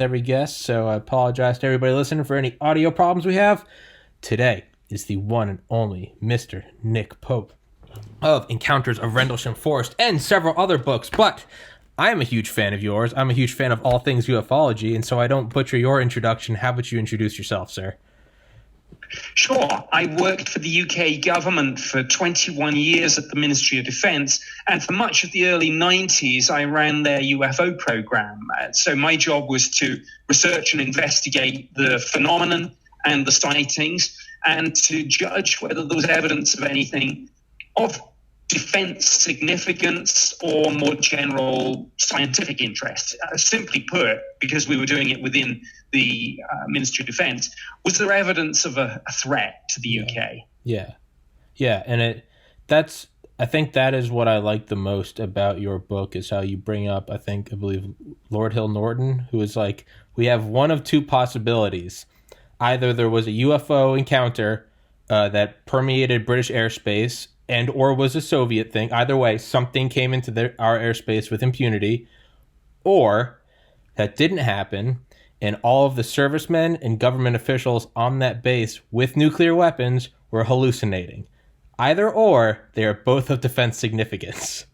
every guest, so I apologize to everybody listening for any audio problems we have. Today is the one and only Mr. Nick Pope of Encounters of Rendlesham Forest and several other books, but I am a huge fan of yours. I'm a huge fan of all things ufology, and so I don't butcher your introduction. How about you introduce yourself, sir? Sure. I worked for the UK government for 21 years at the Ministry of Defence, and for much of the early 90s, I ran their UFO program. So my job was to research and investigate the phenomenon and the sightings, and to judge whether there was evidence of anything of defense significance or more general scientific interest. Simply put, because we were doing it within the Ministry of Defence, was there evidence of a threat to the UK? Yeah, and I think that is what I like the most about your book, is how you bring up, I believe Lord Hill Norton, who is like, we have one of two possibilities. Either there was a UFO encounter that permeated British airspace and or was a Soviet thing. Either way, something came into our airspace with impunity, or that didn't happen, and all of the servicemen and government officials on that base with nuclear weapons were hallucinating. Either or, they are both of defense significance.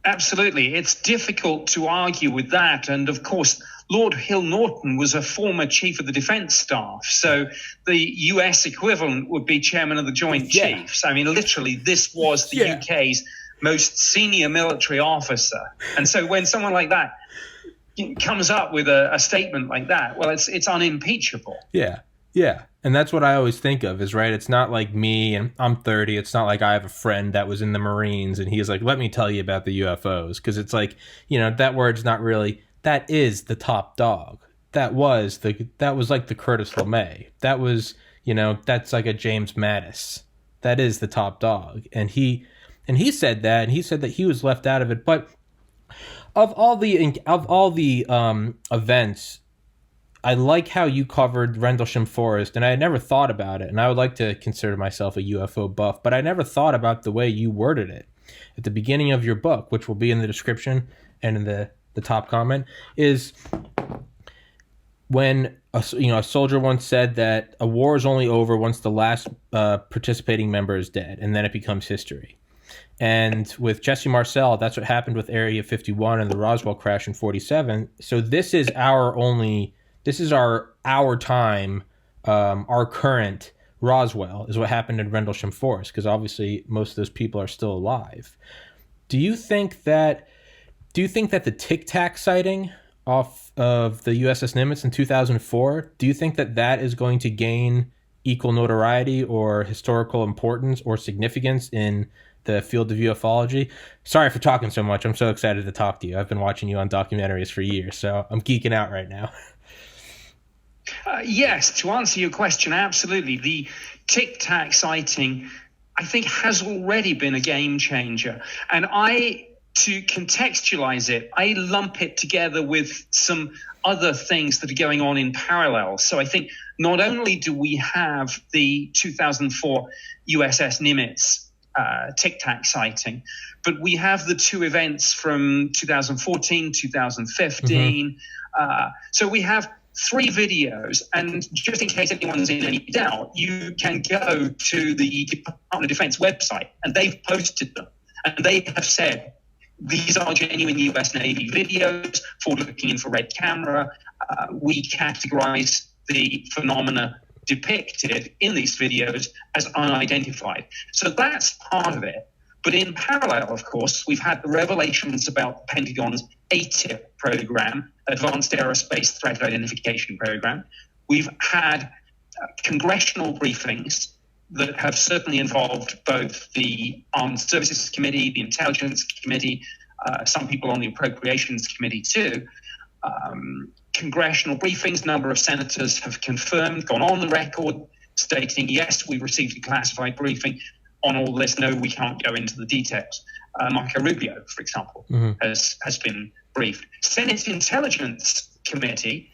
Absolutely. It's difficult to argue with that. And of course, Lord Hill Norton was a former chief of the defense staff. So the US equivalent would be chairman of the Joint Chiefs. I mean, literally, this was the UK's most senior military officer. And so when someone like that comes up with a statement like that, well, it's unimpeachable. Yeah. And that's what I always think of is, right, it's not like me and I'm 30. It's not like I have a friend that was in the Marines and he's like, let me tell you about the UFOs. Because it's like, that word's not really, that is the top dog. That was like the Curtis LeMay. That was, that's like a James Mattis. That is the top dog. And he said that, and he said that he was left out of it. But of all the events, I like how you covered Rendlesham Forest, and I had never thought about it, and I would like to consider myself a UFO buff, but I never thought about the way you worded it at the beginning of your book, which will be in the description and in the top comment, is when a soldier once said that a war is only over once the last participating member is dead, and then it becomes history. And with Jesse Marcel, that's what happened with Area 51 and the Roswell crash in 47. So this is our time, our current Roswell is what happened in Rendlesham Forest, because obviously most of those people are still alive. Do you think that the Tic Tac sighting off of the USS Nimitz in 2004, do you think that is going to gain equal notoriety or historical importance or significance in the field of ufology? Sorry for talking so much. I'm so excited to talk to you. I've been watching you on documentaries for years, so I'm geeking out right now. Yes, to answer your question, absolutely. The Tic Tac sighting, I think, has already been a game changer. And to contextualize it, I lump it together with some other things that are going on in parallel. So I think not only do we have the 2004 USS Nimitz Tic Tac sighting, but we have the two events from 2014, 2015. So we have three videos, and just in case anyone's in any doubt, you can go to the Department of Defense website, and they've posted them, and they have said these are genuine US Navy videos, forward-looking infrared camera. We categorize the phenomena depicted in these videos as unidentified. So that's part of it. But in parallel, of course, we've had the revelations about the Pentagon's ATIP program, Advanced Aerospace Threat Identification Program. We've had congressional briefings that have certainly involved both the Armed Services Committee, the Intelligence Committee, some people on the Appropriations Committee too. Congressional briefings, a number of senators have gone on the record, stating, yes, we received a classified briefing on all this. No, we can't go into the details. Marco Rubio, for example, has been briefed. Senate Intelligence Committee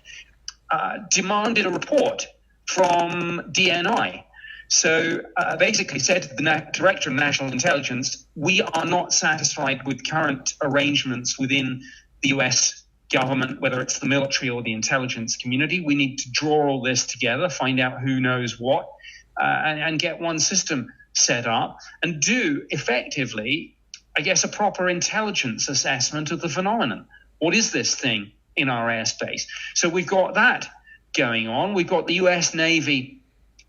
demanded a report from DNI. So basically said to the Director of National Intelligence, we are not satisfied with current arrangements within the US government, whether it's the military or the intelligence community. We need to draw all this together, find out who knows what, and get one system set up and do effectively, I guess, a proper intelligence assessment of the phenomenon. What is this thing in our airspace? So we've got that going on. We've got the US Navy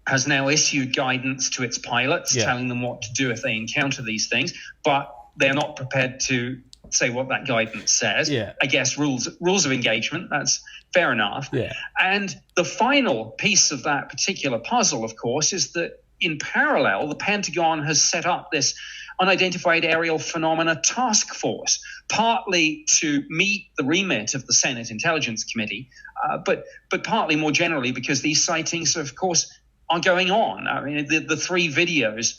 has now issued guidance to its pilots, telling them what to do if they encounter these things, but they're not prepared to say what that guidance says. I guess rules of engagement, that's fair enough. And the final piece of that particular puzzle, of course, is that in parallel, the Pentagon has set up this unidentified aerial phenomena task force, partly to meet the remit of the Senate Intelligence Committee, but partly more generally because these sightings, of course, are going on. I mean, the three videos,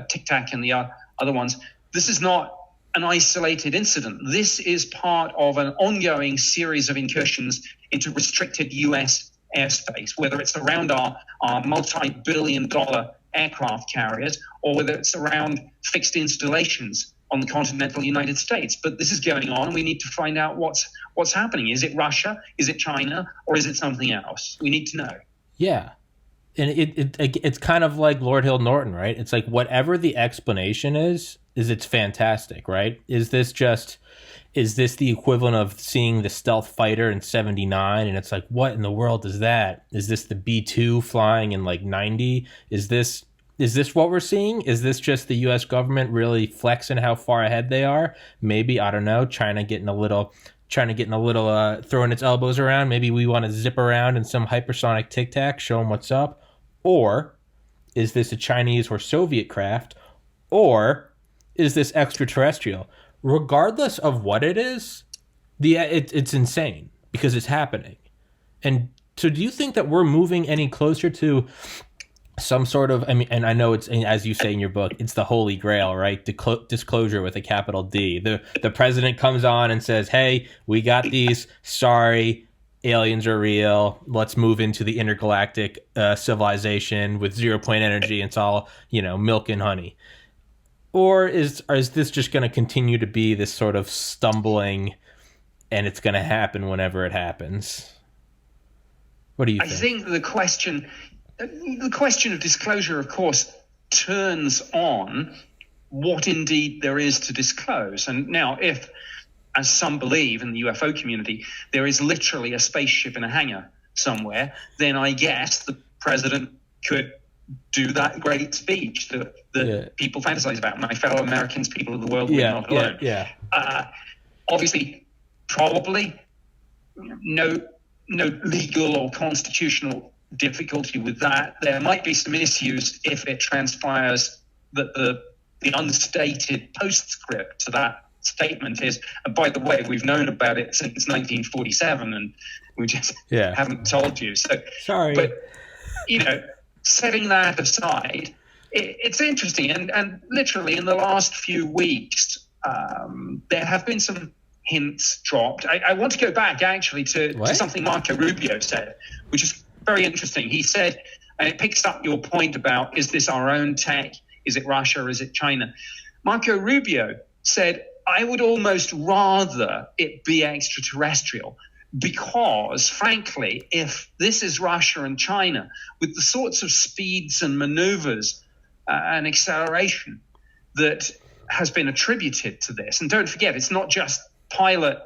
Tic Tac and the other ones, this is not an isolated incident. This is part of an ongoing series of incursions into restricted U.S. airspace, whether it's around our multi-billion-dollar aircraft carriers or whether it's around fixed installations on the continental United States. But this is going on, and we need to find out what's happening. Is it Russia? Is it China? Or is it something else? We need to know. Yeah. And it's kind of like Lord Hill Norton, right? It's like whatever the explanation is it's fantastic, right? Is this the equivalent of seeing the stealth fighter in 79? And it's like, what in the world is that? Is this the B-2 flying in like 90? Is this what we're seeing? Is this just the U.S. government really flexing how far ahead they are? Maybe, I don't know, China getting a little throwing its elbows around. Maybe we want to zip around in some hypersonic Tic Tac, show them what's up. Or is this a Chinese or Soviet craft? Or is this extraterrestrial? Regardless of what it is, it's insane because it's happening. And so do you think that we're moving any closer to some sort of, I mean, and I know it's, as you say in your book, it's the holy grail, right? Disclosure with a capital D. The president comes on and says, hey, we got these, sorry, aliens are real. Let's move into the intergalactic civilization with 0 point energy. It's all, milk and honey. Or is this just going to continue to be this sort of stumbling and it's going to happen whenever it happens? What do you think? I think the question of disclosure, of course, turns on what indeed there is to disclose. And now, if, as some believe in the UFO community, there is literally a spaceship in a hangar somewhere, then I guess the president could do that great speech that people fantasize about. My fellow Americans, people of the world, we're not alone. Obviously, probably no legal or constitutional difficulty with that. There might be some issues if it transpires that the unstated postscript to that statement is, and by the way, we've known about it since 1947 and we just haven't told you. So sorry. But, setting that aside, it's interesting. And literally in the last few weeks, there have been some hints dropped. I want to go back actually to something Marco Rubio said, which is very interesting. He said, and it picks up your point about, is this our own tech? Is it Russia? Is it China? Marco Rubio said, I would almost rather it be extraterrestrial because, frankly, if this is Russia and China, with the sorts of speeds and maneuvers and acceleration that has been attributed to this, and don't forget, it's not just pilot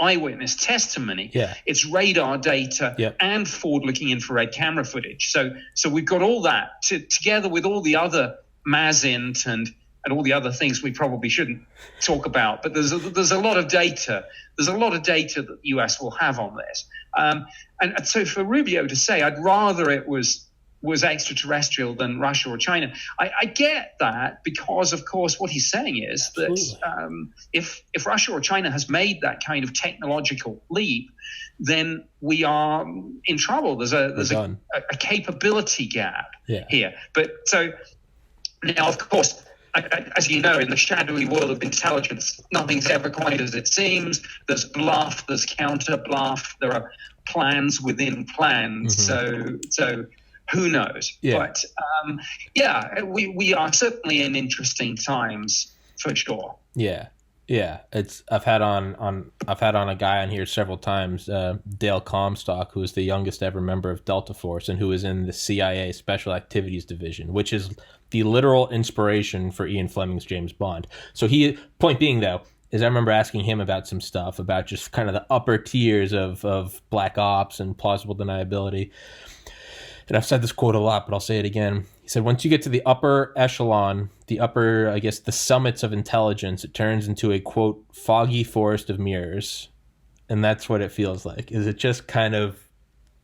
eyewitness testimony, it's radar data and forward-looking infrared camera footage. So we've got all that together with all the other MASINT and all the other things we probably shouldn't talk about. But there's a lot of data. There's a lot of data that the US will have on this. And so for Rubio to say, I'd rather it was extraterrestrial than Russia or China, I get that because, of course, what he's saying is that if Russia or China has made that kind of technological leap, then we are in trouble. There's a capability gap here. But so now, of course, as you know, in the shadowy world of intelligence, nothing's ever quite as it seems. There's bluff, there's counter bluff, there are plans within plans. So who knows? But we are certainly in interesting times for sure. Yeah. Yeah, it's I've had on a guy on here several times, Dale Comstock, who is the youngest ever member of Delta Force and who is in the CIA Special Activities Division, which is the literal inspiration for Ian Fleming's James Bond. So point being though, is I remember asking him about some stuff about just kind of the upper tiers of black ops and plausible deniability. And I've said this quote a lot, but I'll say it again. He said, once you get to the upper echelon, the upper, I guess, the summits of intelligence, it turns into a, quote, foggy forest of mirrors. And that's what it feels like, is it just kind of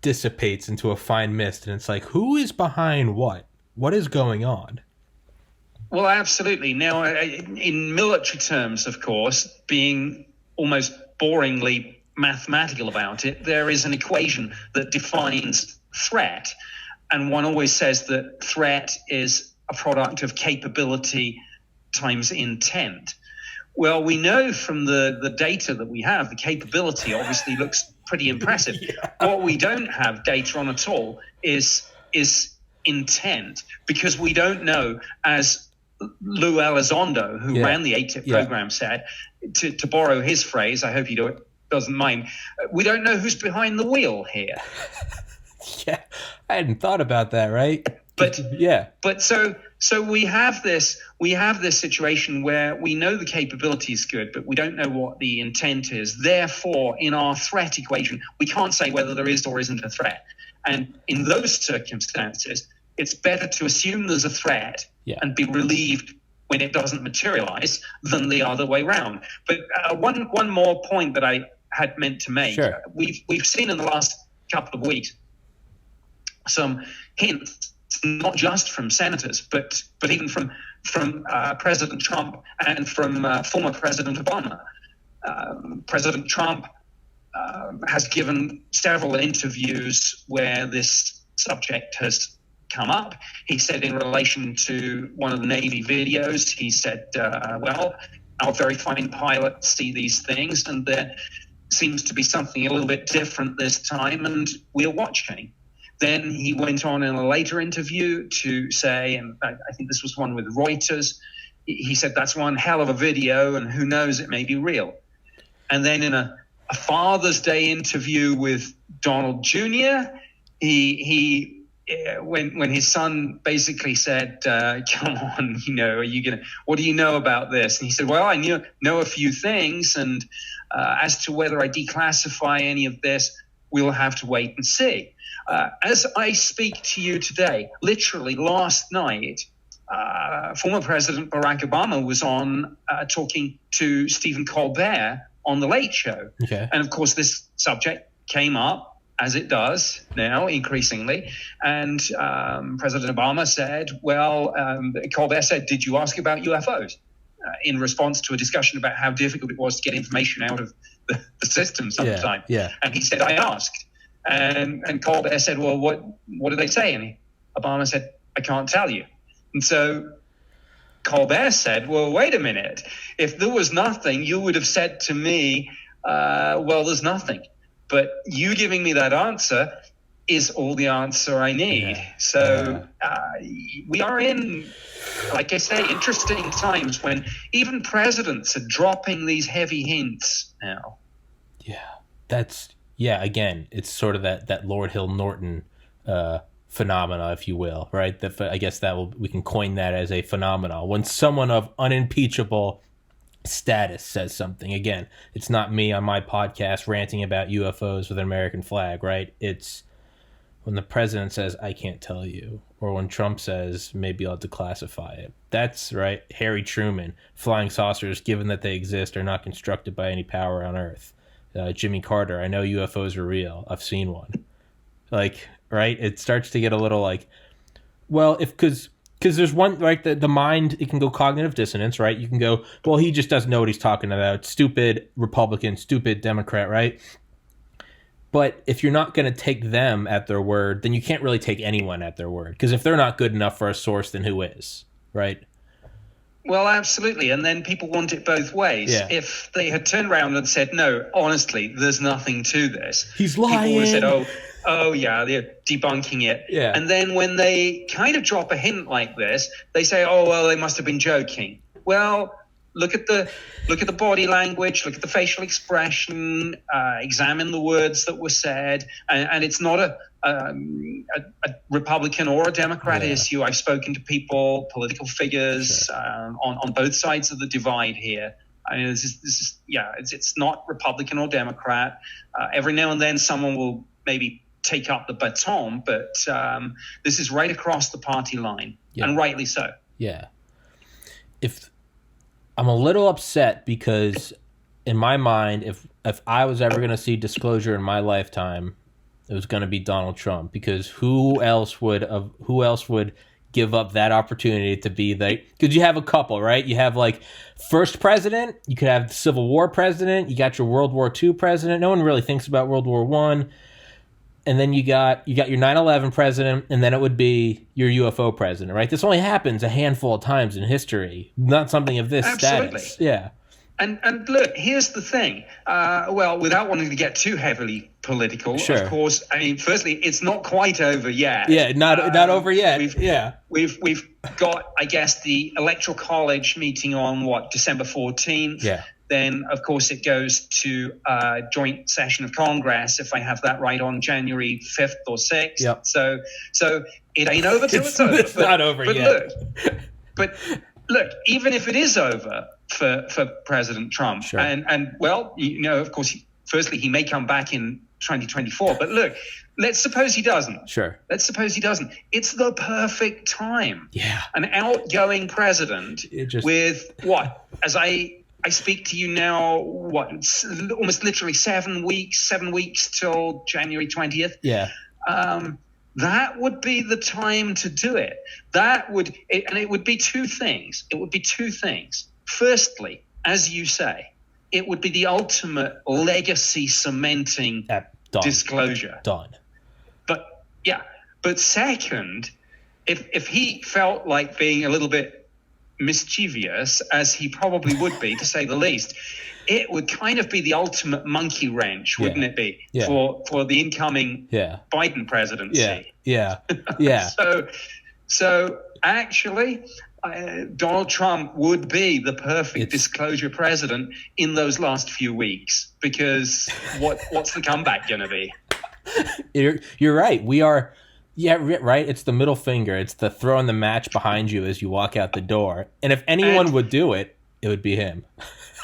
dissipates into a fine mist. And it's like, who is behind what? What is going on? Well, absolutely. Now, in military terms, of course, being almost boringly mathematical about it, there is an equation that defines threat. And one always says that threat is a product of capability times intent. Well, we know from the data that we have, the capability obviously looks pretty impressive. Yeah. What we don't have data on at all is intent, because we don't know, as Lou Elizondo, who ran the ATIP program, said, to borrow his phrase, I hope he doesn't mind, we don't know who's behind the wheel here. Yeah, I hadn't thought about that, right? But so we have this situation where we know the capability is good, but we don't know what the intent is. Therefore, in our threat equation, we can't say whether there is or isn't a threat. And in those circumstances, it's better to assume there's a threat and be relieved when it doesn't materialize than the other way around. But one more point that I had meant to make. Sure. We've seen in the last couple of weeks some hints, not just from senators, but even from President Trump and from former President Obama. President Trump has given several interviews where this subject has come up. He said in relation to one of the Navy videos, he said, well, our very fine pilots see these things, and there seems to be something a little bit different this time, and we're watching. Then he went on in a later interview to say, and I think this was one with Reuters, he said that's one hell of a video, and who knows, it may be real. And then in a Father's Day interview with Donald Jr., he when his son basically said, come on, what do you know about this? And he said, well, I know a few things, and as to whether I declassify any of this, we'll have to wait and see. As I speak to you today, literally last night, former President Barack Obama was on talking to Stephen Colbert on The Late Show. Okay. And of course, this subject came up, as it does now increasingly. And President Obama said, Colbert said, did you ask about UFOs? In response to a discussion about how difficult it was to get information out of the system sometime. Yeah. And he said, I asked. And Colbert said, well, what did they say? And Obama said, I can't tell you. And so Colbert said, well, wait a minute. If there was nothing, you would have said to me, well, there's nothing. But you giving me that answer is all the answer I need. Yeah. So we are in, like I say, interesting times when even presidents are dropping these heavy hints now. Yeah. Again, it's sort of that Lord Hill Norton phenomena, if you will, right? I guess we can coin that as a phenomenon. When someone of unimpeachable status says something, again, it's not me on my podcast ranting about UFOs with an American flag, right? It's when the president says, I can't tell you, or when Trump says, maybe I'll declassify it. That's right. Harry Truman, flying saucers, given that they exist, are not constructed by any power on Earth. Jimmy Carter, I know UFOs are real. I've seen one. Right? It starts to get a little because there's one, right? The mind, it can go cognitive dissonance, right? You can go, well, he just doesn't know what he's talking about. Stupid Republican, stupid Democrat, right? But if you're not going to take them at their word, then you can't really take anyone at their word. Because if they're not good enough for a source, then who is, right? Well, absolutely. And then people want it both ways. Yeah. If they had turned around and said, no, honestly, there's nothing to this. He's lying. People would have said, oh yeah, they're debunking it. Yeah. And then when they kind of drop a hint like this, they say, oh, well, they must have been joking. Well, Look at the body language, look at the facial expression, examine the words that were said, and it's not a Republican or a Democrat issue. I've spoken to people, political figures on both sides of the divide here. I mean, it's not Republican or Democrat. Every now and then, someone will maybe take up the baton, but this is right across the party line, and rightly so. Yeah. If I'm a little upset because, in my mind, if I was ever going to see disclosure in my lifetime, it was going to be Donald Trump, because who else would give up that opportunity to be because you have a couple, right? You have like first president, you could have the Civil War president, you got your World War II president. No one really thinks about World War One. And then you got your 9/11 president, and then it would be your UFO president, right? This only happens a handful of times in history, not something of this status. Yeah. And look, here's the thing. Well, without wanting to get too heavily political, of course, I mean, firstly, it's not quite over yet. Yeah, not over yet. We've got, I guess, the Electoral College meeting on December 14th. Yeah. Then, of course, it goes to a joint session of Congress, if I have that right, on January 5th or 6th. Yep. So it ain't over till it's over. It's not over yet. Look, even if it is over for President Trump, and well, of course, firstly, he may come back in 2024. But look, let's suppose he doesn't. Sure. Let's suppose he doesn't. It's the perfect time. Yeah. An outgoing president with what? As I speak to you now, it's almost literally 7 weeks till January 20th. Yeah. That would be the time to do it. And it would be two things. Firstly, as you say, it would be the ultimate legacy cementing disclosure. Done. But second, if he felt like being a little bit mischievous, as he probably would be, to say the least, it would kind of be the ultimate monkey wrench, wouldn't it be, for the incoming Biden presidency? Yeah. So actually, Donald Trump would be the perfect disclosure president in those last few weeks, because what's the comeback going to be? You're right. We are. Yeah, right. It's the middle finger. It's the throwing the match behind you as you walk out the door. And if anyone would do it, it would be him.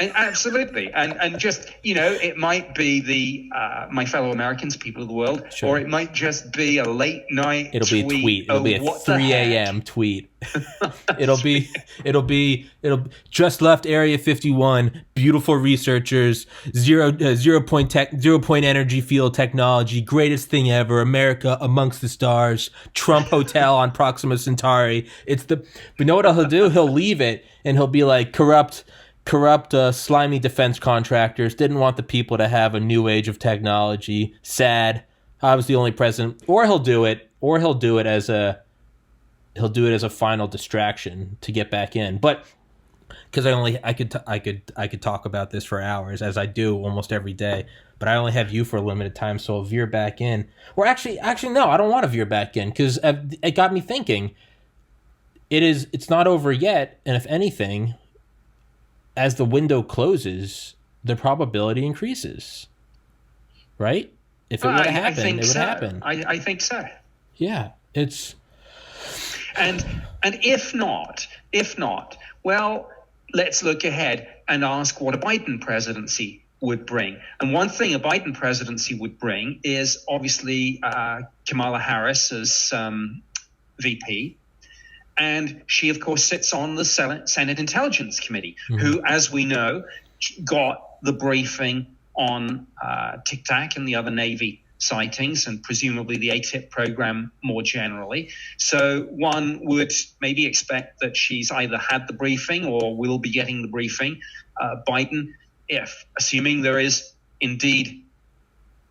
Absolutely. And just, it might be the my fellow Americans, people of the world, or it might just be a late night It'll be a tweet. It'll be a 3 a.m. tweet. It'll be just left Area 51, beautiful researchers, zero point energy field technology, greatest thing ever, America amongst the stars, Trump Hotel on Proxima Centauri. But you know what he'll do? He'll leave it and he'll be like, corrupt slimy defense contractors didn't want the people to have a new age of technology. Sad. I was the only president. Or he'll do it as a final distraction to get back in. But because I could talk about this for hours, as I do almost every day. But I only have you for a limited time, so I'll veer back in. Or actually no, I don't want to veer back in, because it got me thinking. It's not over yet, and if anything, as the window closes, the probability increases, right? If it would have happened, it would happen. I think so. Yeah, it's and if not, well, let's look ahead and ask what a Biden presidency would bring. And one thing a Biden presidency would bring is obviously Kamala Harris as VP. And she, of course, sits on the Senate Intelligence Committee, who, as we know, got the briefing on Tic Tac and the other Navy sightings, and presumably the ATIP program more generally. So one would maybe expect that she's either had the briefing or will be getting the briefing. Biden, assuming there is indeed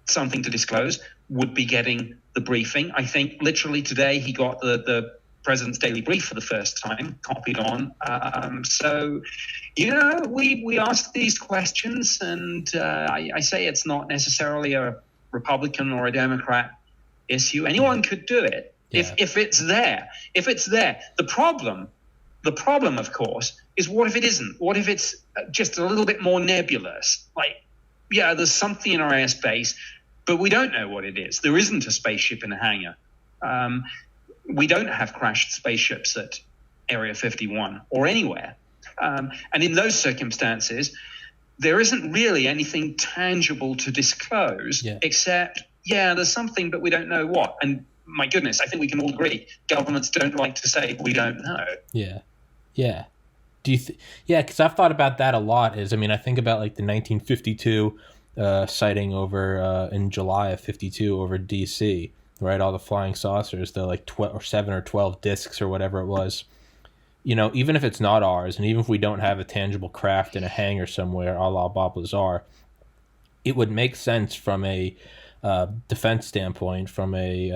something to disclose, would be getting the briefing. I think literally today he got the President's Daily Brief for the first time, copied on. So, we ask these questions, and I say it's not necessarily a Republican or a Democrat issue. Anyone could do it if it's there. The problem The problem, of course, is what if it isn't? What if it's just a little bit more nebulous? Like, yeah, there's something in our airspace, but we don't know what it is. There isn't a spaceship in a hangar. We don't have crashed spaceships at Area 51 or anywhere. And in those circumstances, there isn't really anything tangible to disclose, except, there's something, but we don't know what. And my goodness, I think we can all agree, governments don't like to say we don't know. Yeah. Do you? Because I've thought about that a lot. I think about like the 1952 sighting over in July of 52 over DC, right? All the flying saucers, the like 12 or 7 or 12 discs or whatever it was. Even if it's not ours, and even if we don't have a tangible craft in a hangar somewhere, a la Bob Lazar, it would make sense from a defense standpoint, from a,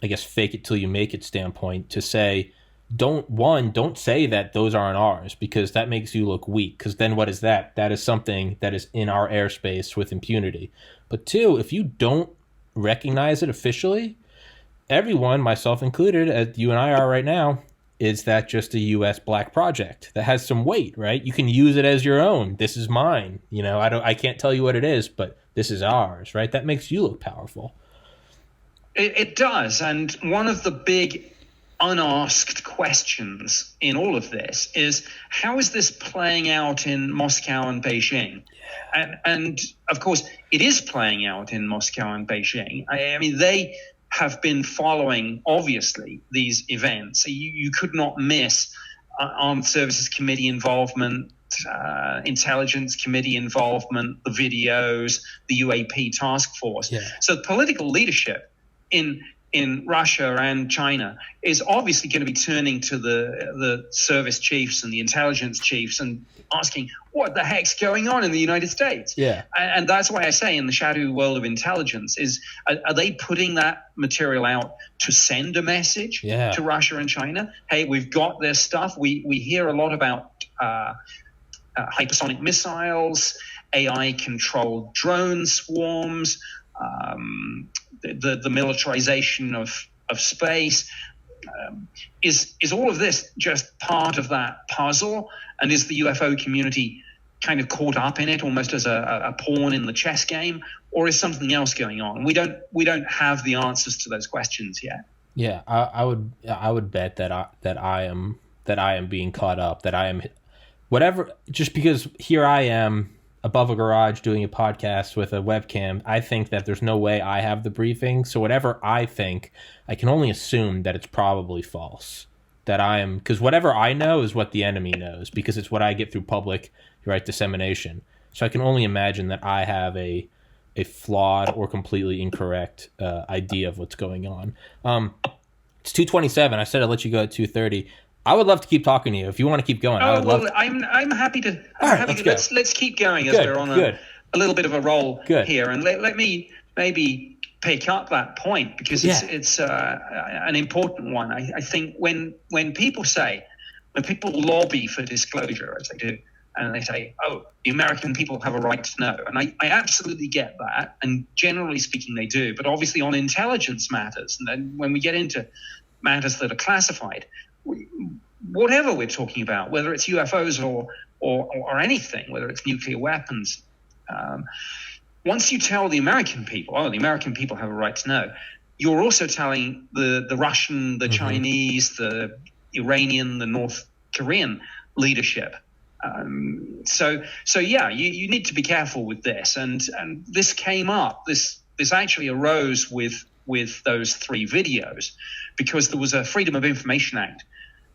I guess, fake it till you make it standpoint, to say, don't say that those aren't ours, because that makes you look weak, because then what is that? That is something that is in our airspace with impunity. But 2, if you don't recognize it officially, everyone, myself included, as you and I are right now, is that just a U.S. black project that has some weight, right? You can use it as your own. This is mine. I can't tell you what it is, but this is ours, right? That makes you look powerful. It does. And one of the big unasked questions in all of this is, how is this playing out in Moscow and Beijing? And of course, it is playing out in Moscow and Beijing. I mean, they have been following, obviously, these events. You could not miss Armed Services Committee involvement, Intelligence Committee involvement, the videos, the UAP task force. So the political leadership in Russia and China is obviously going to be turning to the service chiefs and the intelligence chiefs and asking, what the heck's going on in the United States? And that's why I say, in the shadow world of intelligence, are they putting that material out to send a message to Russia and China? Hey, we've got this stuff. We hear a lot about hypersonic missiles, AI-controlled drone swarms, the militarization of space. Is all of this just part of that puzzle? And is the UFO community kind of caught up in it almost as a pawn in the chess game? Or is something else going on? We don't have the answers to those questions yet. Yeah, I would bet that I am being caught up, that I am whatever, just because here I am above a garage doing a podcast with a webcam. I think that there's no way I have the briefing. So whatever I think, I can only assume that it's probably false. Because whatever I know is what the enemy knows, because it's what I get through public, dissemination. So I can only imagine that I have a flawed or completely incorrect idea of what's going on. It's 2:27. I said I'd let you go at 2:30. I would love to keep talking to you if you want to keep going. I'm happy to. Let's keep going as we're on a little bit of a roll here, and let me maybe pick up that point, because it's an important one. I think when people lobby for disclosure, as they do, and they say, "Oh, the American people have a right to know," and I absolutely get that, and generally speaking, they do. But obviously, on intelligence matters, and then when we get into matters that are classified, whatever we're talking about, whether it's UFOs or anything, whether it's nuclear weapons, once you tell the American people, the American people have a right to know, you're also telling the Russian, the Chinese, the Iranian, the North Korean leadership. So you need to be careful with this. And this came up. This actually arose with those 3 videos, because there was a Freedom of Information Act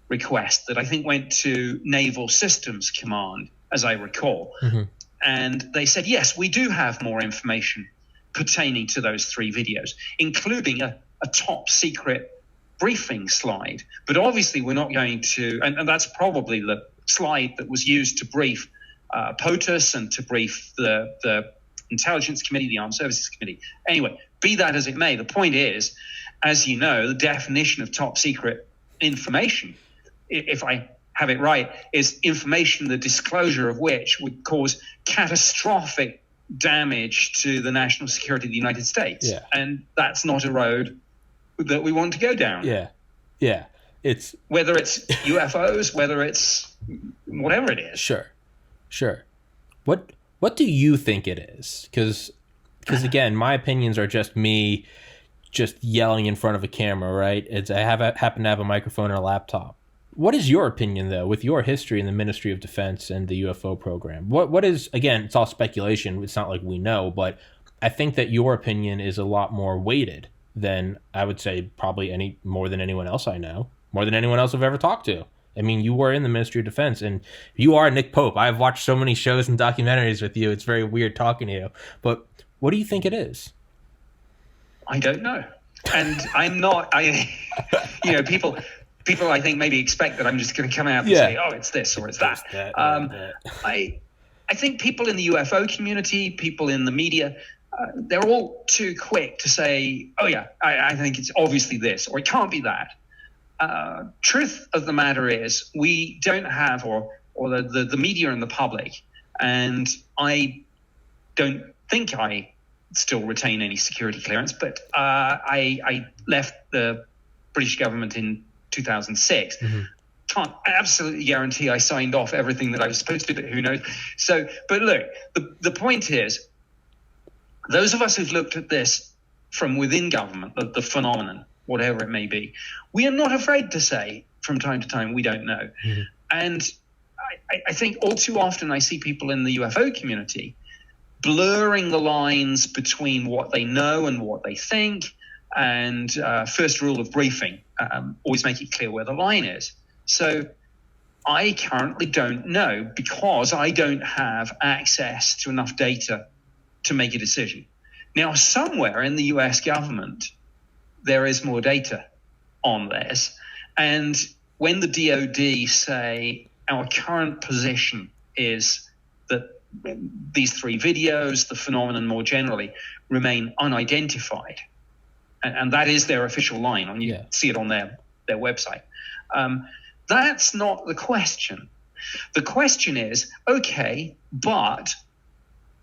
request that I think went to Naval Systems Command, as I recall. And they said, yes, we do have more information pertaining to those 3 videos, including a top secret briefing slide. But obviously we're not going to, and that's probably the slide that was used to brief POTUS and to brief the Intelligence Committee, the Armed Services Committee. Anyway, be that as it may, the point is, as you know, the definition of top secret information, if I have it right, is information the disclosure of which would cause catastrophic damage to the national security of the United States. And that's not a road that we want to go down. It's whether it's UFOs, whether it's whatever it is. Sure. What do you think it is? Because again, my opinions are just me just yelling in front of a camera, right? Happen to have a microphone and a laptop. What is your opinion, though, with your history in the Ministry of Defense and the UFO program? What is, again, it's all speculation. It's not like we know, but I think that your opinion is a lot more weighted than, I would say, probably more than anyone else I know, more than anyone else I've ever talked to. I mean, you were in the Ministry of Defense, and you are Nick Pope. I've watched so many shows and documentaries with you. It's very weird talking to you. But what do you think it is? I don't know. And I'm not, people I think maybe expect that I'm just going to come out and say, oh, it's this or it's that. I think people in the UFO community, people in the media, they're all too quick to say, oh, yeah, I think it's obviously this or it can't be that. Truth of the matter is we don't have, or the media and the public, and I don't think I still retain any security clearance, but I left the British government in 2006. Mm-hmm. Can't absolutely guarantee I signed off everything that I was supposed to, but who knows? So, but look, the point is, those of us who've looked at this from within government, the phenomenon, whatever it may be, we are not afraid to say from time to time we don't know. Mm-hmm. And I think all too often I see people in the UFO community blurring the lines between what they know and what they think. And first rule of briefing, always make it clear where the line is. So I currently don't know because I don't have access to enough data to make a decision. Now, somewhere in the US government, there is more data on this. And when the DOD say our current position is that these three videos, the phenomenon more generally, remain unidentified, and that is their official line, and you see it on their website. That's not the question. The question is, okay, but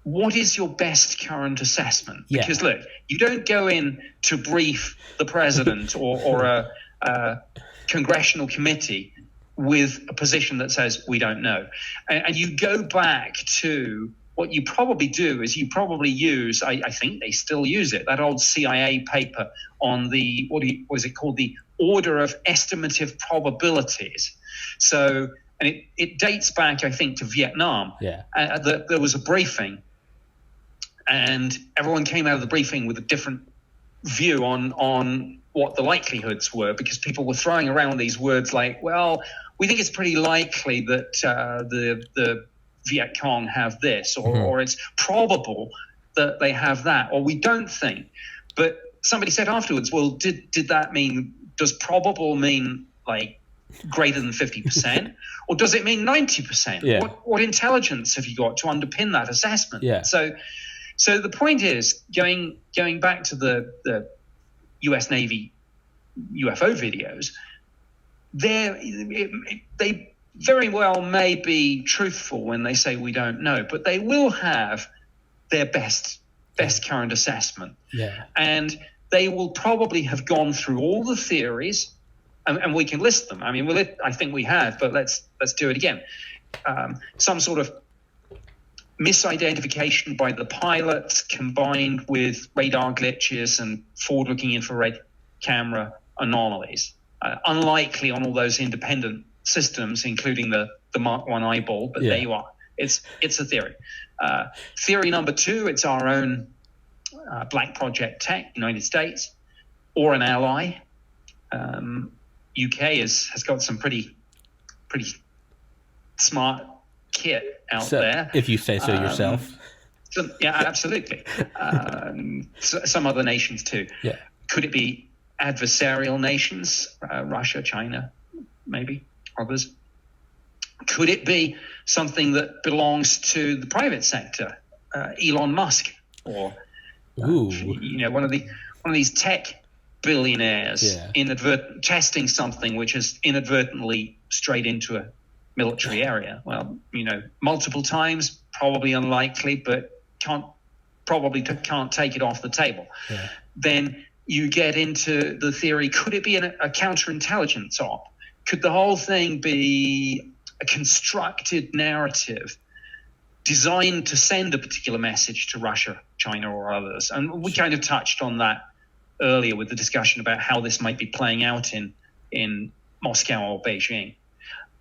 what is your best current assessment? Because look, you don't go in to brief the president or a congressional committee with a position that says we don't know. And you go back to what you probably do is you probably use, I think they still use it, that old CIA paper on the, what is it called? The order of estimative probabilities. So, and it dates back, I think, to Vietnam. There was a briefing and everyone came out of the briefing with a different view on what the likelihoods were, because people were throwing around these words like, well, we think it's pretty likely that the Viet Cong have this, or it's probable that they have that, or we don't think. But somebody said afterwards, well, did that mean, does probable mean like greater than 50%? Or does it mean 90%? Yeah. What intelligence have you got to underpin that assessment? Yeah. So the point is, going back to the US Navy UFO videos, they very well may be truthful when they say we don't know, but they will have their best current assessment. Yeah. And they will probably have gone through all the theories, and we can list them. I mean, I think we have, but let's do it again. Some sort of misidentification by the pilots combined with radar glitches and forward-looking infrared camera anomalies. Unlikely on all those independent systems, including the Mark I eyeball, but there you are. It's a theory. Theory number two, it's our own Black Project Tech, United States, or an ally. UK has got some pretty smart kit out there. If you say so yourself. Absolutely. Some other nations too. Yeah. Could it be adversarial nations, Russia, China, maybe others? Could it be something that belongs to the private sector, Elon Musk, or one of these tech billionaires testing something which has inadvertently strayed into a military area? Well, multiple times, probably unlikely, but can't take it off the table. Yeah. Then you get into the theory, could it be a counterintelligence op? Could the whole thing be a constructed narrative designed to send a particular message to Russia, China, or others? And we kind of touched on that earlier with the discussion about how this might be playing out in Moscow or Beijing.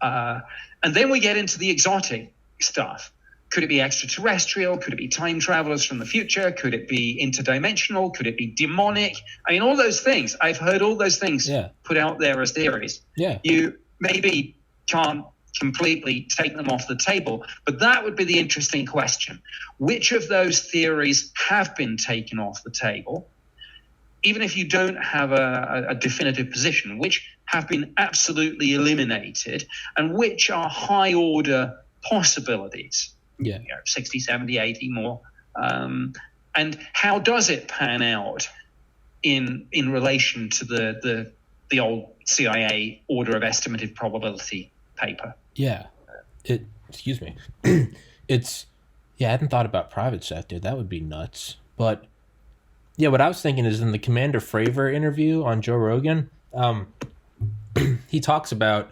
And then we get into the exotic stuff. Could it be extraterrestrial? Could it be time travelers from the future? Could it be interdimensional? Could it be demonic? I mean, all those things. I've heard all those things put out there as theories. Yeah. You maybe can't completely take them off the table, but that would be the interesting question. Which of those theories have been taken off the table? Even if you don't have a definitive position, which have been absolutely eliminated, and which are high order possibilities? 60, 70, 80 more. And how does it pan out in relation to the old CIA order of estimated probability paper? Yeah. Excuse me. I hadn't thought about private sector. That would be nuts. But yeah, what I was thinking is in the Commander Fravor interview on Joe Rogan, he talks about,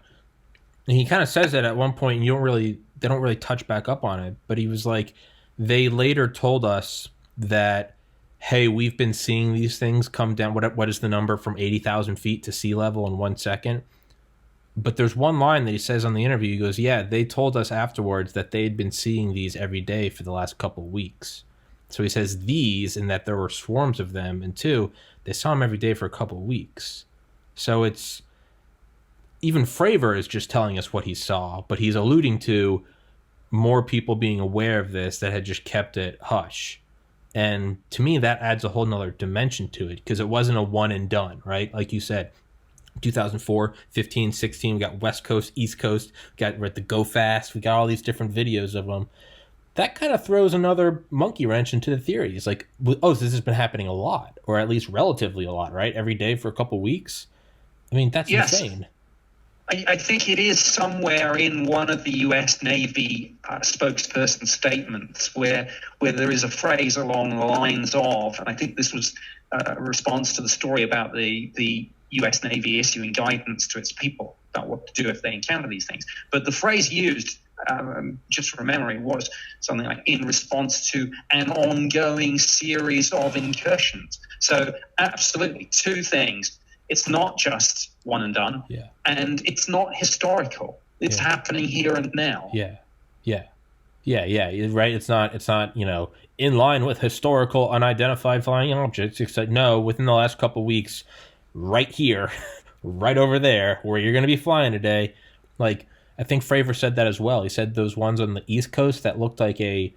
and he kind of says that at one point, and they don't really touch back up on it, but he was like, they later told us that, hey, we've been seeing these things come down. What is the number from 80,000 feet to sea level in 1 second? But there's one line that he says on the interview. He goes, yeah, they told us afterwards that they'd been seeing these every day for the last couple of weeks. So he says these, and that there were swarms of them. And two, they saw them every day for a couple of weeks. So it's, even Fravor is just telling us what he saw, but he's alluding to more people being aware of this that had just kept it hush. And to me, that adds a whole nother dimension to it, because it wasn't a one and done, right? Like you said, 2004, 15, 16, we got West Coast, East Coast, we're at the Go Fast, we got all these different videos of them. That kind of throws another monkey wrench into the theory. It's like, oh, this has been happening a lot, or at least relatively a lot, right? Every day for a couple weeks. I mean, that's insane. I think it is somewhere in one of the U.S. Navy spokesperson statements where there is a phrase along the lines of, and I think this was a response to the story about the U.S. Navy issuing guidance to its people about what to do if they encounter these things. But the phrase used, just from memory, was something like in response to an ongoing series of incursions. So absolutely, two things. It's not just one and done, and it's not historical. It's happening here and now. Yeah. You're right. It's not, in line with historical unidentified flying objects, except no, within the last couple of weeks, right here, right over there, where you're going to be flying today. Like, I think Fravor said that as well. He said those ones on the East Coast that looked like a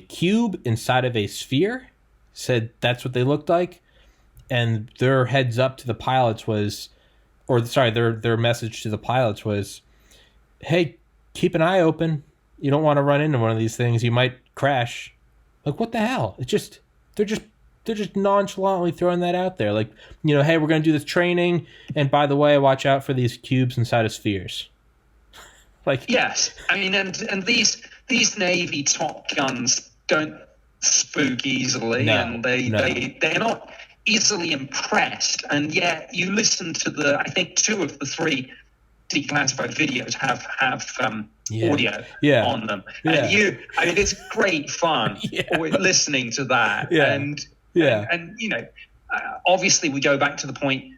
cube inside of a sphere, said that's what they looked like. And their heads up to the pilots was, their message to the pilots was, hey, keep an eye open. You don't want to run into one of these things. You might crash. Like, what the hell? It's just, they're just nonchalantly throwing that out there. Like, hey, we're going to do this training. And by the way, watch out for these cubes inside of spheres. Like, yes. I mean, and these Navy Top Guns don't spook easily. And they're not easily impressed, and yet you listen to I think 2 of the 3 declassified videos have audio on them, and it's great fun listening to that, and obviously we go back to the point,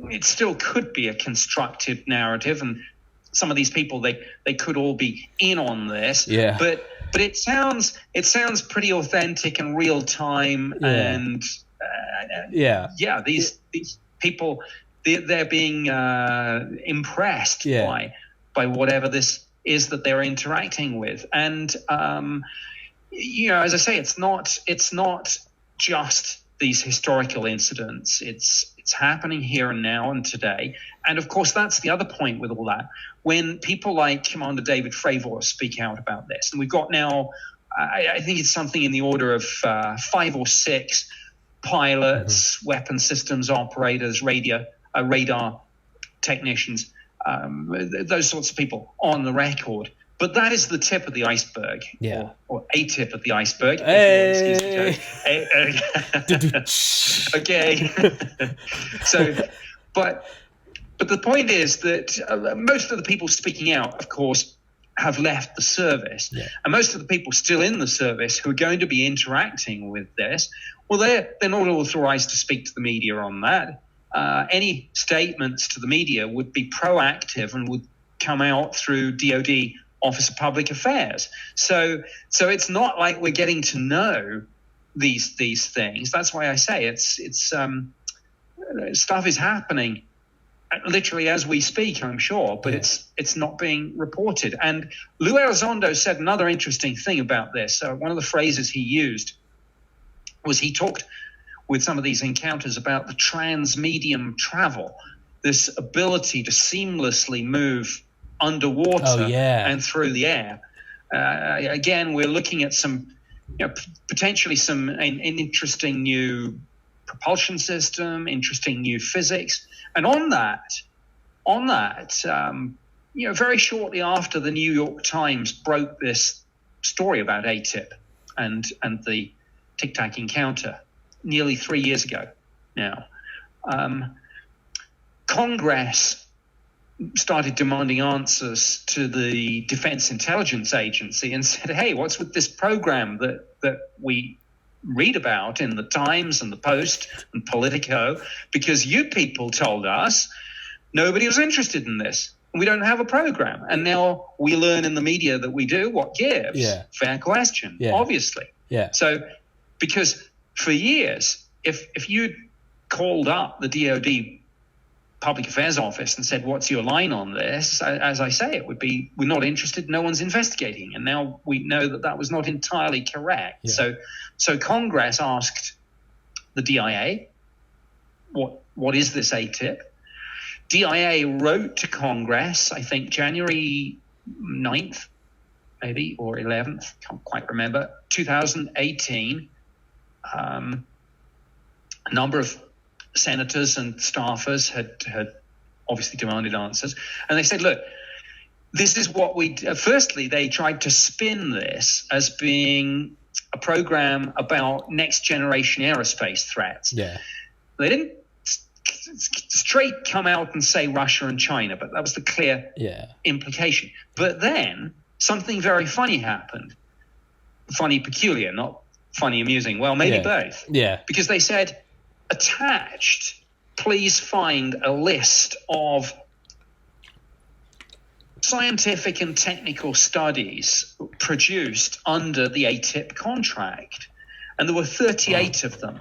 it still could be a constructed narrative, and some of these people they could all be in on this, but it sounds pretty authentic and real time, and these people, they're being impressed by whatever this is that they're interacting with, and as I say, it's not just these historical incidents. It's happening here and now and today, and of course that's the other point with all that. When people like Commander David Fravor speak out about this, and we've got now, I think it's something in the order of 5 or 6 pilots, weapon systems operators, radar technicians, those sorts of people on the record. But that is the tip of the iceberg, Yeah. or a tip of the iceberg. Hey. Okay. So, but the point is that most of the people speaking out, of course, have left the service. Yeah. And most of the people still in the service who are going to be interacting with this, well, they're not authorized to speak to the media on that. Any statements to the media would be proactive and would come out through DoD Office of Public Affairs. So it's not like we're getting to know these things. That's why I say it's stuff is happening literally as we speak, I'm sure, but it's not being reported. And Lou Elizondo said another interesting thing about this. One of the phrases he used was he talked with some of these encounters about the transmedium travel, this ability to seamlessly move underwater and through the air. Again, we're looking at some, potentially an interesting new propulsion system, interesting new physics. And on that, very shortly after the New York Times broke this story about ATIP and the Tic Tac encounter nearly 3 years ago now, Congress started demanding answers to the Defense Intelligence Agency and said, hey, what's with this program that we read about in the Times and the Post and Politico, because you people told us nobody was interested in this. We don't have a program. And now we learn in the media that we do. What gives? Yeah. Fair question, obviously. Yeah. So, because for years, if you'd called up the DoD Public Affairs Office and said, what's your line on this? As I say, it would be, we're not interested, no one's investigating. And now we know that was not entirely correct. Yeah. So Congress asked the DIA, what is this ATIP? DIA wrote to Congress, I think January 9th, maybe, or 11th, can't quite remember, 2018. A number of senators and staffers had obviously demanded answers. And they said, look, this is what we – firstly, they tried to spin this as being a program about next-generation aerospace threats. Yeah. They didn't straight come out and say Russia and China, but that was the clear implication. But then something very funny happened. Funny, peculiar, not funny, amusing. Well, maybe both. Yeah. Because they said, attached, please find a list of scientific and technical studies produced under the ATIP contract. And there were 38 of them.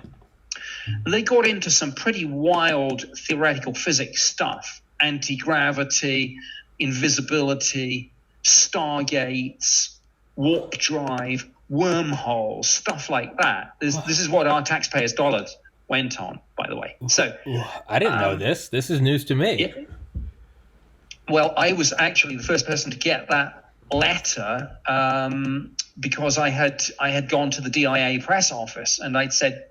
And they got into some pretty wild theoretical physics stuff, anti-gravity, invisibility, stargates, warp drive, wormholes, stuff like that. This is what our taxpayers' dollars went on, by the way. So I didn't know this. This is news to me. Yeah. Well, I was actually the first person to get that letter because I had gone to the DIA press office and I'd said,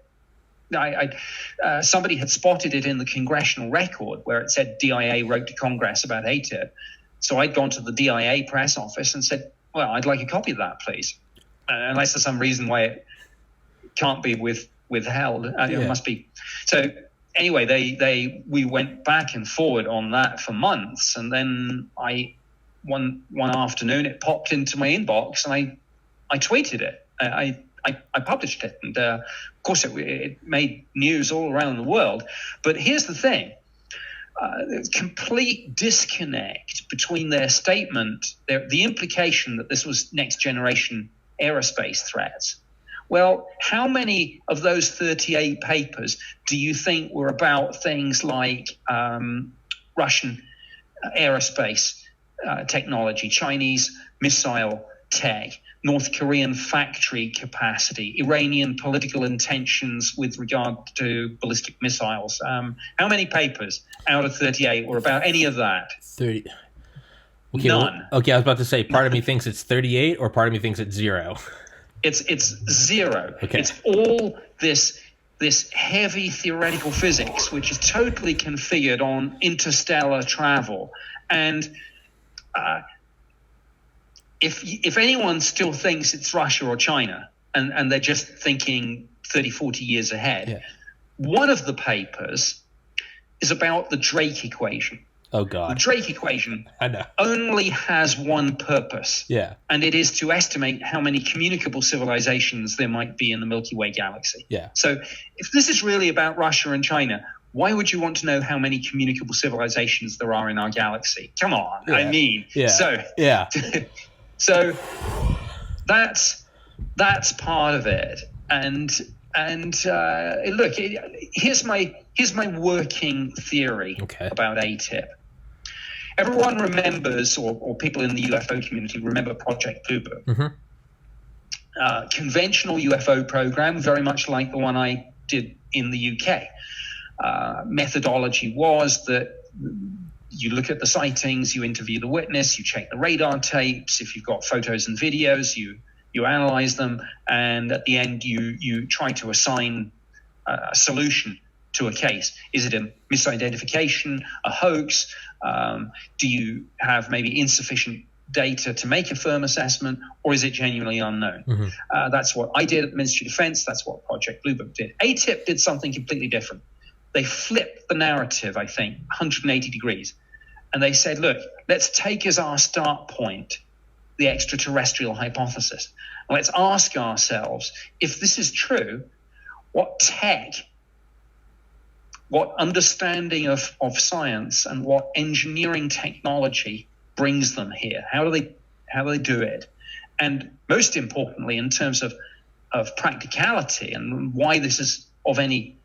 somebody had spotted it in the congressional record where it said DIA wrote to Congress about ATIP. So I'd gone to the DIA press office and said, well, I'd like a copy of that, please. Unless there's some reason why it can't be withheld. It must be. So anyway, we went back and forward on that for months. And then one afternoon, it popped into my inbox and I tweeted it. I published it, and of course it made news all around the world. But here's the thing. Complete disconnect between their statement, the implication that this was next-generation aerospace threats. Well, how many of those 38 papers do you think were about things like Russian aerospace technology, Chinese missile tech, North Korean factory capacity, Iranian political intentions with regard to ballistic missiles? How many papers out of 38 were about any of that? 30. Okay, None. I was about to say, part of me thinks it's 38 or part of me thinks it's 0. It's zero. Okay. It's all this heavy theoretical physics, which is totally configured on interstellar travel. And if anyone still thinks it's Russia or China, and they're just thinking 30, 40 years ahead, one of the papers is about the Drake equation. Oh, God. The Drake equation I know. only has one purpose. Yeah. And it is to estimate how many communicable civilizations there might be in the Milky Way galaxy. Yeah. So if this is really about Russia and China, why would you want to know how many communicable civilizations there are in our galaxy? Come on. Yeah. I mean, so that's part of it. And look, here's my working theory about ATIP. Everyone remembers, or people in the UFO community remember Project Blue Book. Mm-hmm. Conventional UFO program, very much like the one I did in the UK. Methodology was that you look at the sightings, you interview the witness, you check the radar tapes. If you've got photos and videos, you analyze them, and at the end you try to assign a solution to a case. Is it a misidentification, a hoax? Do you have maybe insufficient data to make a firm assessment, or is it genuinely unknown? Mm-hmm. That's what I did at the Ministry of Defense. That's what Project Blue Book did. ATIP did something completely different. They flipped the narrative, I think, 180 degrees. And they said, look, let's take as our start point the extraterrestrial hypothesis. And let's ask ourselves, if this is true, what tech, what understanding of science, and what engineering technology brings them here? How do they do it? And most importantly, in terms of practicality and why this is of any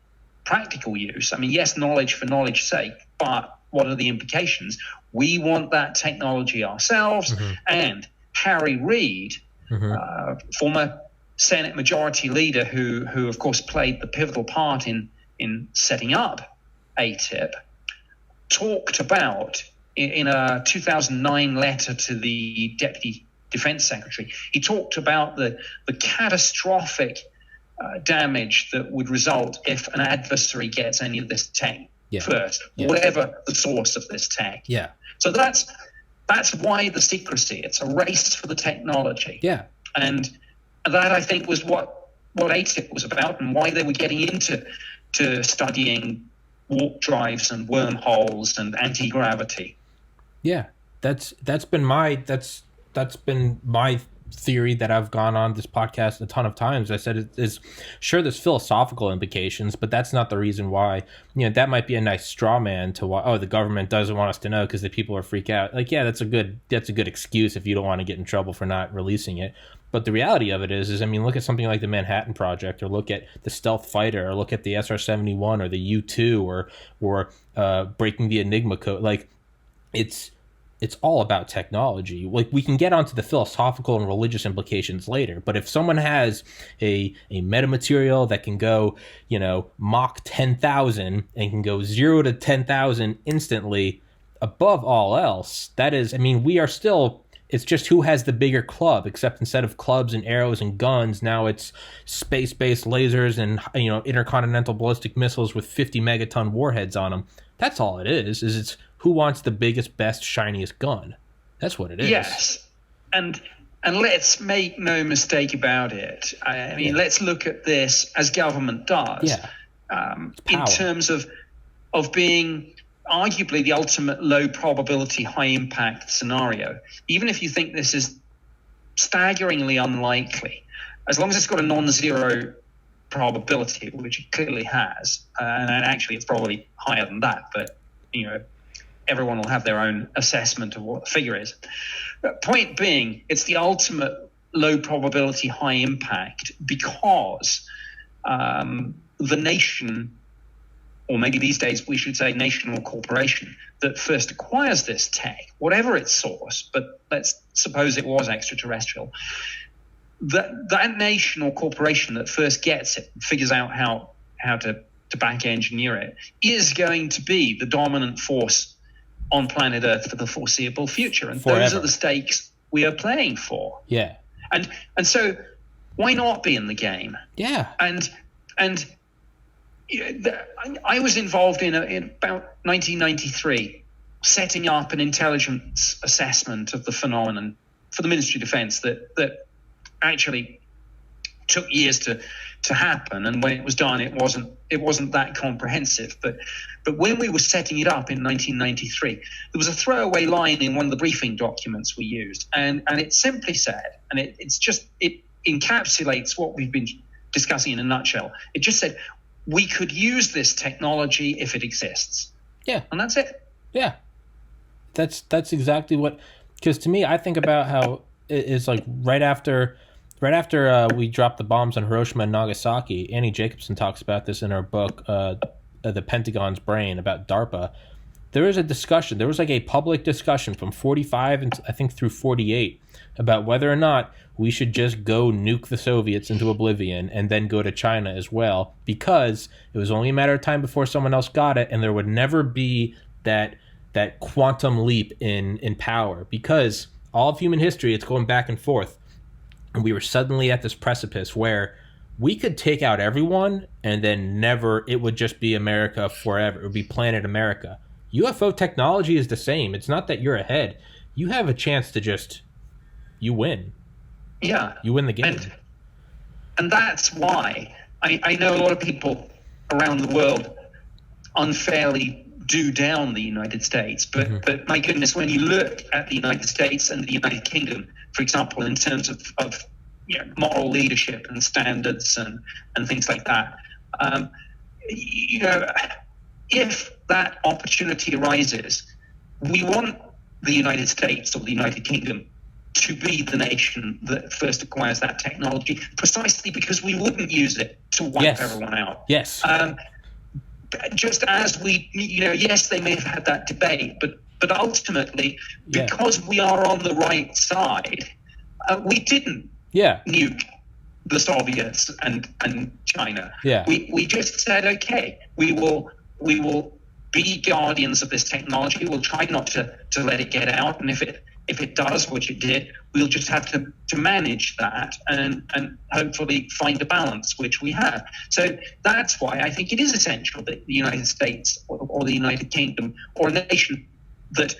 practical use. I mean, yes, knowledge for knowledge's sake, but what are the implications? We want that technology ourselves. Mm-hmm. And Harry Reid, former Senate Majority Leader, who of course played the pivotal part in setting up ATIP, talked about in a 2009 letter to the Deputy Defense Secretary, he talked about the catastrophic damage that would result if an adversary gets any of this tech first, whatever the source of this tech. Yeah. So that's why the secrecy. It's a race for the technology. Yeah. And that, I think, was what ATIP was about, and why they were getting into studying warp drives and wormholes and anti-gravity. Yeah. That's been my theory that I've gone on this podcast a ton of times. I said it is sure there's philosophical implications, but that's not the reason why. That might be a nice straw man to why the government doesn't want us to know because the people are freak out. Like, yeah, that's a good excuse if you don't want to get in trouble for not releasing it. But the reality of it is I mean, look at something like the Manhattan Project, or look at the Stealth Fighter, or look at the SR-71 or the U-2 or breaking the Enigma code. Like, it's all about technology. Like, we can get onto the philosophical and religious implications later, but if someone has a metamaterial that can go, Mach 10,000 and can go 0 to 10,000 instantly, above all else, that is, I mean, we are still, it's just who has the bigger club, except instead of clubs and arrows and guns, now it's space-based lasers and, intercontinental ballistic missiles with 50 megaton warheads on them. That's all it is it's who wants the biggest, best, shiniest gun. That's what it is. Yes. And let's make no mistake about it. I mean, let's look at this as government does. Yeah. In terms of being arguably the ultimate low probability, high impact scenario. Even if you think this is staggeringly unlikely, as long as it's got a non-zero probability, which it clearly has, and actually it's probably higher than that, but everyone will have their own assessment of what the figure is. But point being, it's the ultimate low probability, high impact because the nation, or maybe these days we should say nation or corporation, that first acquires this tech, whatever its source, but let's suppose it was extraterrestrial, that nation or corporation that first gets it, figures out how to back engineer it, is going to be the dominant force on planet Earth for the foreseeable future. And forever. Those are the stakes we are playing for. Yeah. And so why not be in the game? Yeah. And I was involved in about 1993 setting up an intelligence assessment of the phenomenon for the Ministry of Defence that actually took years to happen, and when it was done, it wasn't that comprehensive. But when we were setting it up in 1993, there was a throwaway line in one of the briefing documents we used, and it simply said, and it encapsulates what we've been discussing in a nutshell. It just said we could use this technology if it exists. Yeah, and that's it. Yeah, that's exactly what. Because to me, I think about how it's like right after we dropped the bombs on Hiroshima and Nagasaki. Annie Jacobson talks about this in her book, The Pentagon's Brain, about DARPA. There was a discussion. There was like a public discussion from 45 and I think through 48 about whether or not we should just go nuke the Soviets into oblivion and then go to China as well, because it was only a matter of time before someone else got it, and there would never be that quantum leap in power, because all of human history, it's going back and forth. And we were suddenly at this precipice where we could take out everyone and then it would just be America forever. It would be planet America. UFO technology is the same. It's not that you're ahead. You have a chance to you win. Yeah. You win the game. And that's why I know a lot of people around the world unfairly do down the United States. But my goodness, when you look at the United States and the United Kingdom, for example, in terms of moral leadership and standards and things like that, if that opportunity arises, we want the United States or the United Kingdom to be the nation that first acquires that technology, precisely because we wouldn't use it to wipe everyone out. Yes. Just as we, yes, they may have had that debate, but ultimately, because we are on the right side, we didn't nuke the Soviets and China. Yeah. We just said, okay, we will be guardians of this technology. We'll try not to let it get out, and if it does, which it did, we'll just have to manage that and hopefully find a balance, which we have. So that's why I think it is essential that the United States or the United Kingdom or a nation that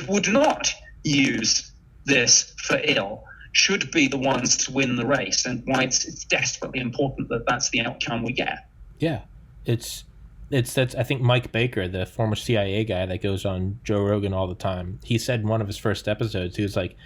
would not use this for ill should be the ones to win the race, and why it's desperately important that that's the outcome we get. Yeah, that's I think Mike Baker, the former CIA guy that goes on Joe Rogan all the time, he said in one of his first episodes, he was like,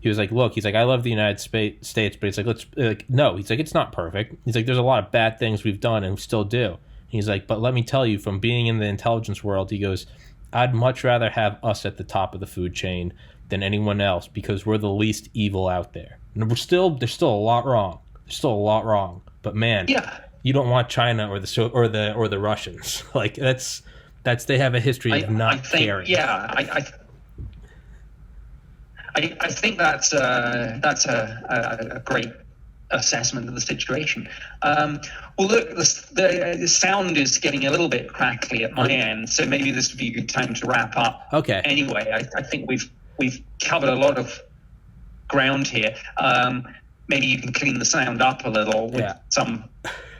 look, he's like, I love the United States, but he's like, no, he's like, it's not perfect. He's like, there's a lot of bad things we've done and we still do. He's like, but let me tell you, from being in the intelligence world, he goes, I'd much rather have us at the top of the food chain than anyone else, because we're the least evil out there. And there's still a lot wrong. There's still a lot wrong. But man, you don't want China or the Russians. Like that's they have a history of not caring. Yeah, I think that's a great assessment of the situation. Well, look, the sound is getting a little bit crackly at my end, so maybe this would be a good time to wrap up. Okay. Anyway, I think we've covered a lot of ground here. Maybe you can clean the sound up a little with some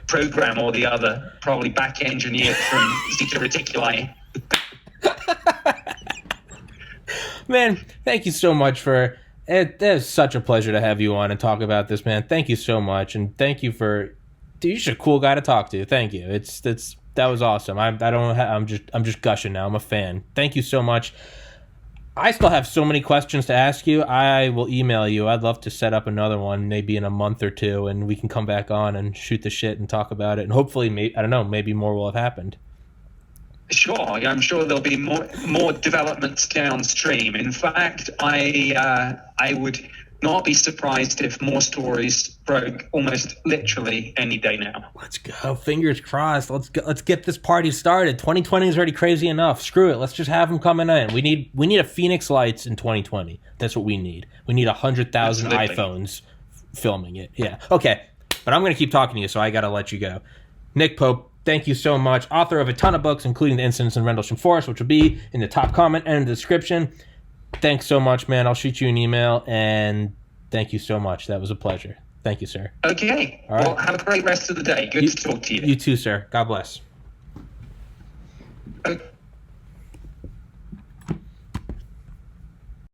program or the other, probably back engineered from Zeta Reticuli. Man, thank you so much for it. It's such a pleasure to have you on and talk about this, man. Thank you so much, and thank you for. Dude, you're just a cool guy to talk to. Thank you. That was awesome. I'm just gushing now. I'm a fan. Thank you so much. I still have so many questions to ask you. I will email you. I'd love to set up another one, maybe in a month or two, and we can come back on and shoot the shit and talk about it. And hopefully, maybe more will have happened. Sure, I'm sure there'll be more developments downstream. In fact, I would not be surprised if more stories broke almost literally any day now. Let's go. Fingers crossed. Let's get this party started. 2020 is already crazy enough. Screw it. Let's just have them coming in. We need a Phoenix Lights in 2020. That's what we need. We need 100,000 iPhones filming it. Yeah. Okay. But I'm going to keep talking to you, so I got to let you go. Nick Pope, thank you so much. Author of a ton of books, including The Incidents in Rendlesham Forest, which will be in the top comment and in the description. Thanks so much, man. I'll shoot you an email, and thank you so much. That was a pleasure. Thank you, sir. Okay. All right. Well, have a great rest of the day. Good to talk to you. You too, sir. God bless. Okay.